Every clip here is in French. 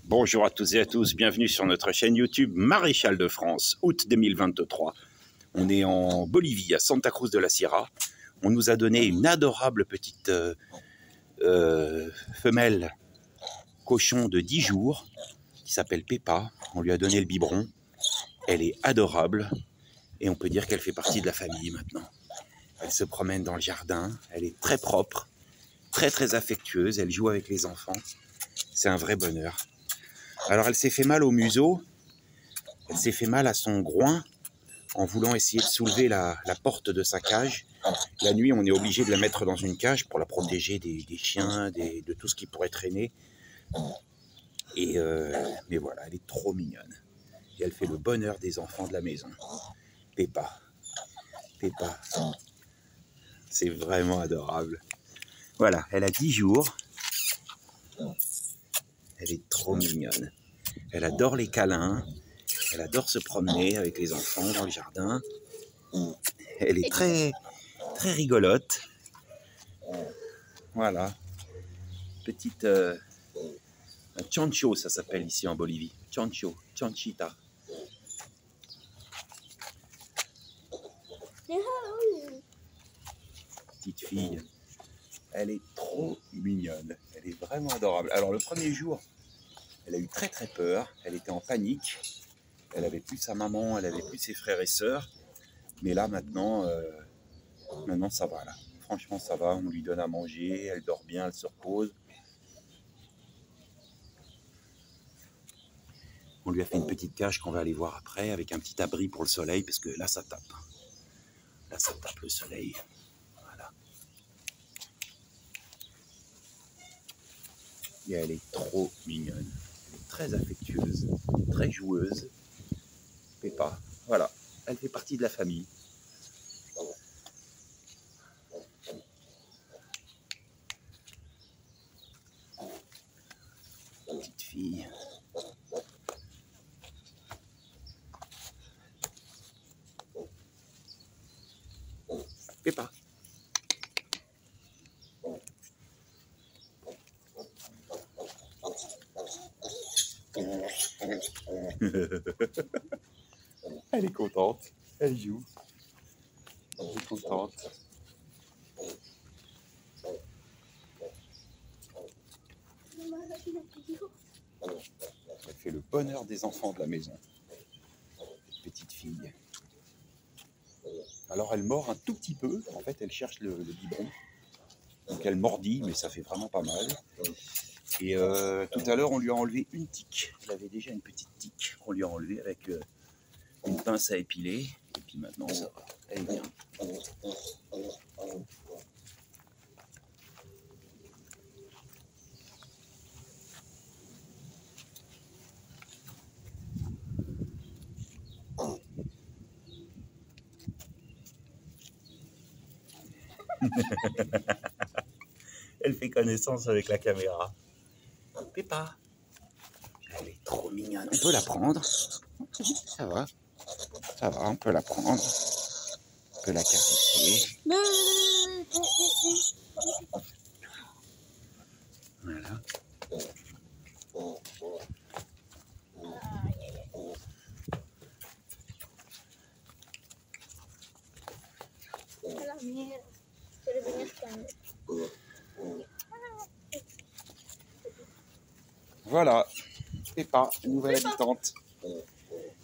Bonjour à toutes et à tous, bienvenue sur notre chaîne YouTube Maréchal de France, août 2023. On est en Bolivie, à Santa Cruz de la Sierra. On nous a donné une adorable petite femelle cochon de 10 jours qui s'appelle Peppa. On lui a donné le biberon. Elle est adorable et on peut dire qu'elle fait partie de la famille maintenant. Elle se promène dans le jardin, elle est très propre, très affectueuse, elle joue avec les enfants. C'est un vrai bonheur. Alors elle s'est fait mal au museau, elle s'est fait mal à son groin en voulant essayer de soulever la porte de sa cage. La nuit, on est obligé de la mettre dans une cage pour la protéger des chiens, de tout ce qui pourrait traîner. Mais voilà, elle est trop mignonne. Et elle fait le bonheur des enfants de la maison. Peppa. Peppa. C'est vraiment adorable. Voilà, elle a 10 jours. Elle est trop mignonne. Elle adore les câlins. Elle adore se promener avec les enfants dans le jardin. Elle est très rigolote. Voilà. Petite chancho, ça s'appelle ici en Bolivie. Chancho, chanchita. Petite fille. Elle est trop mignonne. Elle est vraiment adorable. Alors le premier jour, elle a eu très peur. Elle était en panique. Elle avait plus sa maman, elle avait plus ses frères et sœurs. Mais là maintenant, ça va là. Franchement ça va. On lui donne à manger. Elle dort bien, elle se repose. On lui a fait une petite cage qu'on va aller voir après avec un petit abri pour le soleil parce que là ça tape. Là ça tape le soleil. Voilà. Et elle est trop mignonne. Elle est très affectueuse, très joueuse. Peppa, voilà, elle fait partie de la famille. Petite fille. Peppa. Elle est contente, elle joue. Elle est contente. Elle fait le bonheur des enfants de la maison. Petite fille. Alors elle mord un tout petit peu. En fait, elle cherche le biberon. Donc elle mordit, mais ça fait vraiment pas mal. Et tout à l'heure, on lui a enlevé une tique. Elle avait déjà une petite tique qu'on lui a enlevée avec une pince à épiler. Et puis maintenant, ça va. Elle est bien. Elle fait connaissance avec la caméra. Peppa. Elle est trop mignonne. On peut la prendre. Ça va. Ça va, on peut la prendre. On peut la caresser. Voilà. Voilà, Peppa, nouvelle habitante.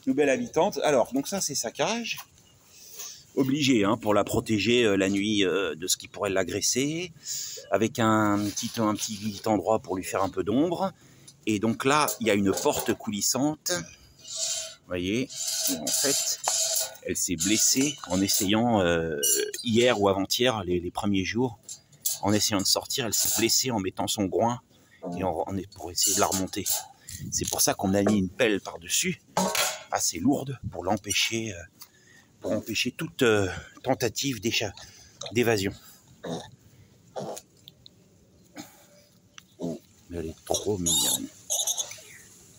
Nouvelle habitante. Alors, donc ça, c'est sa cage. Obligé, hein, pour la protéger la nuit de ce qui pourrait l'agresser. Avec un petit endroit pour lui faire un peu d'ombre. Et donc là, il y a une porte coulissante. Vous voyez, en fait, elle s'est blessée en essayant, hier ou avant-hier, les premiers jours, en essayant de sortir, elle s'est blessée en mettant son groin et pour essayer de la remonter. C'est pour ça qu'on a mis une pelle par-dessus, assez lourde, pour empêcher toute tentative d'évasion. Mais elle est trop mignonne.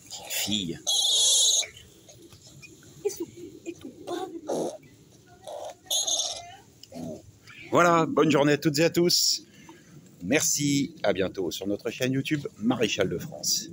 Petite fille. Voilà, bonne journée à toutes et à tous. Merci, à bientôt sur notre chaîne YouTube Maréchal de France.